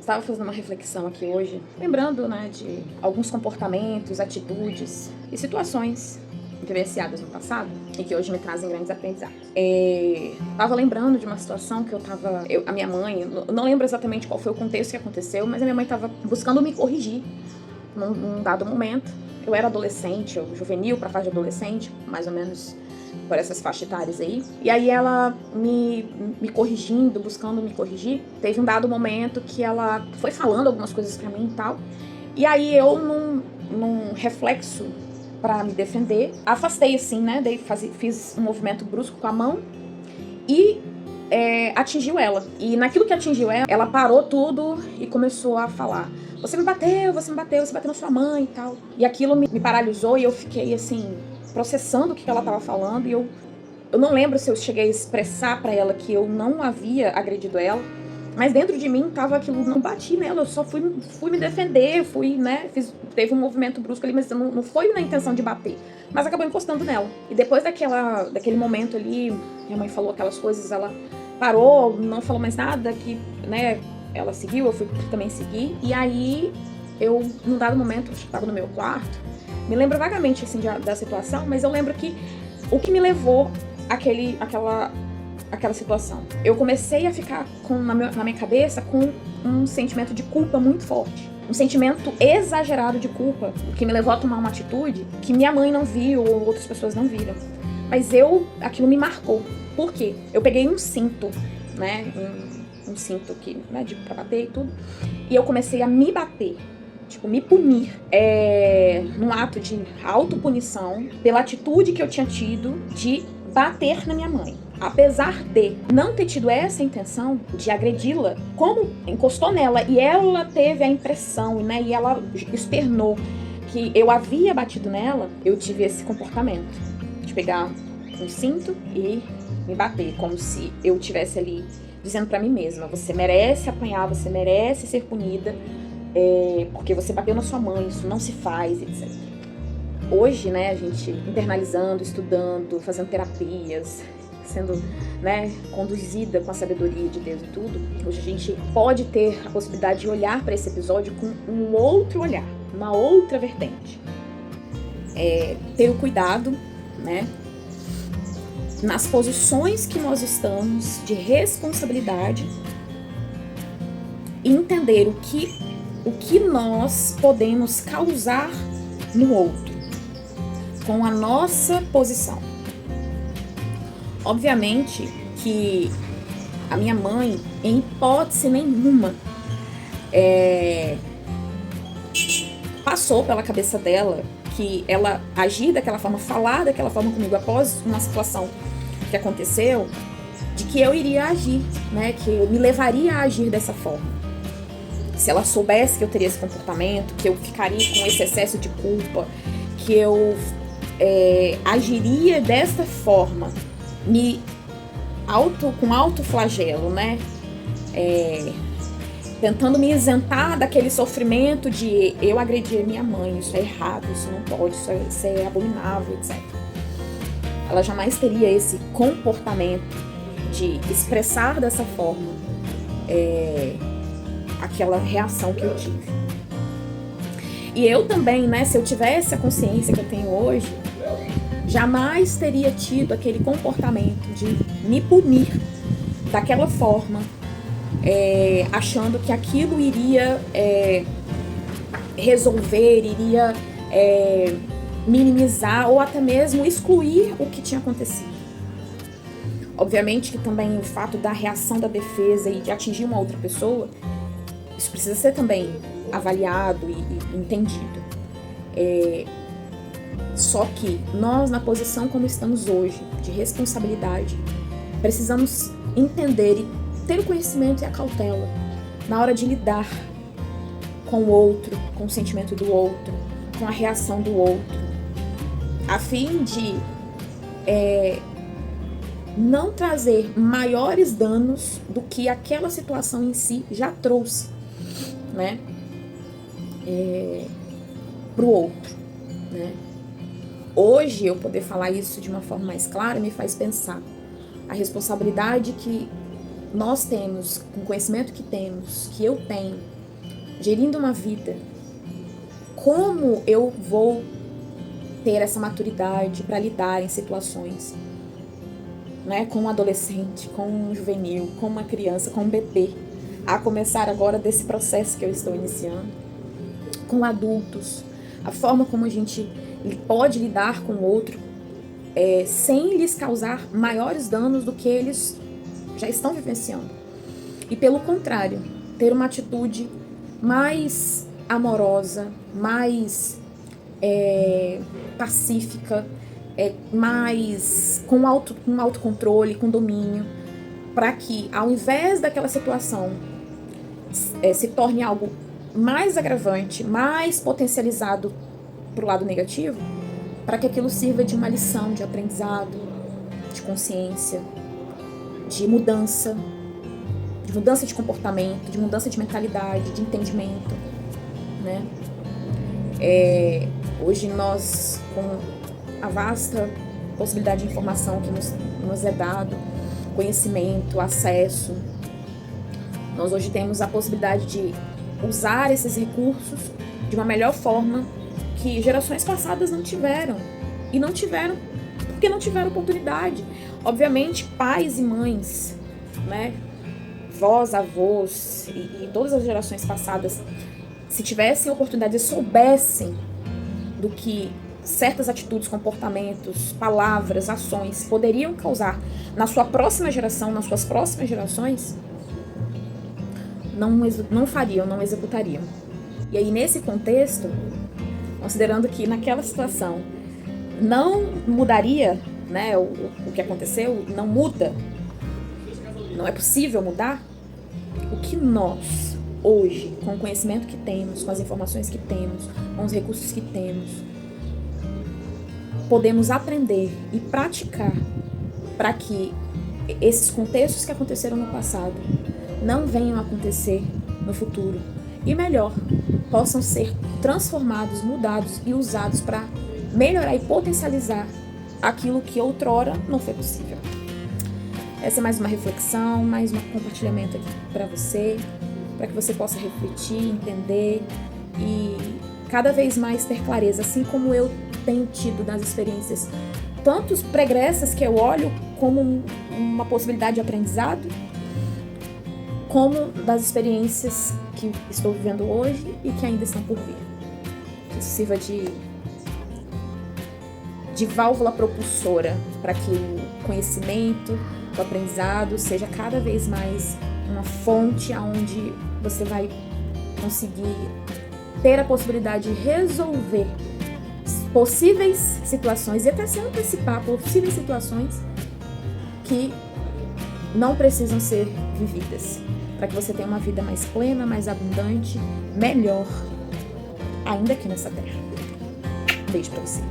estava fazendo uma reflexão aqui hoje, lembrando, né, de alguns comportamentos, atitudes e situações vivenciadas no passado e que hoje me trazem grandes aprendizados. Tava lembrando de uma situação que a minha mãe, não lembro exatamente qual foi o contexto que aconteceu, mas a minha mãe estava buscando me corrigir num dado momento. Eu era adolescente, juvenil para fase de adolescente, mais ou menos por essas faixas etárias aí. E aí ela me corrigindo, buscando me corrigir. Teve um dado momento que ela foi falando algumas coisas pra mim e tal. E aí eu, num reflexo pra me defender, afastei assim, né? Daí fiz um movimento brusco com a mão e atingiu ela. E naquilo que atingiu ela parou tudo e começou a falar: você me bateu, você bateu na sua mãe e tal. E aquilo me paralisou e eu fiquei assim, processando o que ela estava falando. E eu não lembro se eu cheguei a expressar pra ela que eu não havia agredido ela, mas dentro de mim tava aquilo, não bati nela, eu só fui me defender, né, teve um movimento brusco ali, mas não foi na intenção de bater, mas acabou encostando nela. E depois daquele momento ali, minha mãe falou aquelas coisas, ela parou, não falou mais nada, que, né, ela seguiu, eu fui também seguir. E aí, num dado momento, eu estava no meu quarto, me lembro vagamente, assim, da situação, mas eu lembro que o que me levou àquela situação, eu comecei a ficar na minha cabeça com um sentimento de culpa muito forte. Um sentimento exagerado de culpa, o que me levou a tomar uma atitude que minha mãe não viu ou outras pessoas não viram. Mas aquilo me marcou. Por quê? Eu peguei um cinto, né? Um cinto né, pra bater e tudo. E eu comecei a me bater. Tipo, me punir, num ato de autopunição pela atitude que eu tinha tido de bater na minha mãe. Apesar de não ter tido essa intenção de agredi-la, como encostou nela e ela teve a impressão, né, e ela externou que eu havia batido nela, eu tive esse comportamento de pegar um cinto e me bater, como se eu estivesse ali dizendo pra mim mesma: você merece apanhar, você merece ser punida, porque você bateu na sua mãe, isso não se faz, etc. Hoje, né, a gente internalizando, estudando, fazendo terapias, sendo, né, conduzida com a sabedoria de Deus e tudo, hoje a gente pode ter a possibilidade de olhar para esse episódio com um outro olhar, uma outra vertente. Ter o cuidado, né, nas posições que nós estamos de responsabilidade e entender o que nós podemos causar no outro com a nossa posição. Obviamente que a minha mãe, em hipótese nenhuma, passou pela cabeça dela que ela agir daquela forma, falar daquela forma comigo após uma situação que aconteceu, de que eu iria agir, né, que eu me levaria a agir dessa forma. Se ela soubesse que eu teria esse comportamento, que eu ficaria com esse excesso de culpa, que eu agiria desta forma, com alto flagelo, né? Tentando me isentar daquele sofrimento de eu agredir minha mãe, isso é errado, isso não pode, isso é abominável, etc. Ela jamais teria esse comportamento de expressar dessa forma aquela reação que eu tive. E eu também, né, se eu tivesse a consciência que eu tenho hoje, jamais teria tido aquele comportamento de me punir daquela forma, achando que aquilo iria resolver, iria minimizar ou até mesmo excluir o que tinha acontecido. Obviamente que também o fato da reação da defesa e de atingir uma outra pessoa, isso precisa ser também avaliado e entendido. Só que nós, na posição como estamos hoje, de responsabilidade, precisamos entender e ter o conhecimento e a cautela na hora de lidar com o outro, com o sentimento do outro, com a reação do outro, a fim de não trazer maiores danos do que aquela situação em si já trouxe, né, pro outro, né. Hoje, eu poder falar isso de uma forma mais clara me faz pensar a responsabilidade que nós temos, com o conhecimento que temos, que eu tenho, gerindo uma vida, como eu vou ter essa maturidade para lidar em situações, né, com um adolescente, com um juvenil, com uma criança, com um bebê, a começar agora desse processo que eu estou iniciando, com adultos, a forma como a gente pode lidar com o outro, sem lhes causar maiores danos do que eles já estão vivenciando. E pelo contrário, ter uma atitude mais amorosa, mais pacífica, mais com autocontrole, com domínio, para que ao invés daquela situação se torne algo mais agravante, mais potencializado para o lado negativo, para que aquilo sirva de uma lição, de aprendizado, de consciência, de mudança de comportamento, de mudança de mentalidade, de entendimento, né? Hoje nós, com a vasta possibilidade de informação que nos é dado, conhecimento, acesso, nós hoje temos a possibilidade de usar esses recursos de uma melhor forma que gerações passadas não tiveram. E não tiveram porque não tiveram oportunidade. Obviamente, pais e mães, né, vós, avós e todas as gerações passadas, se tivessem oportunidade e soubessem do que certas atitudes, comportamentos, palavras, ações poderiam causar na sua próxima geração, nas suas próximas gerações, não fariam, não executariam. E aí, nesse contexto, considerando que naquela situação não mudaria, né, o que aconteceu, não muda, não é possível mudar, o que nós, hoje, com o conhecimento que temos, com as informações que temos, com os recursos que temos, podemos aprender e praticar para que esses contextos que aconteceram no passado não venham a acontecer no futuro. E melhor, possam ser transformados, mudados e usados para melhorar e potencializar aquilo que outrora não foi possível. Essa é mais uma reflexão, mais um compartilhamento aqui para você, para que você possa refletir, entender e cada vez mais ter clareza, assim como eu tenho tido nas experiências, tanto pregressas que eu olho como uma possibilidade de aprendizado, como das experiências que estou vivendo hoje e que ainda estão por vir. Que isso sirva de válvula propulsora para que o conhecimento, o aprendizado seja cada vez mais uma fonte onde você vai conseguir ter a possibilidade de resolver possíveis situações e até se antecipar possíveis situações que não precisam ser vividas, para que você tenha uma vida mais plena, mais abundante, melhor, ainda aqui nessa terra. Um beijo para você.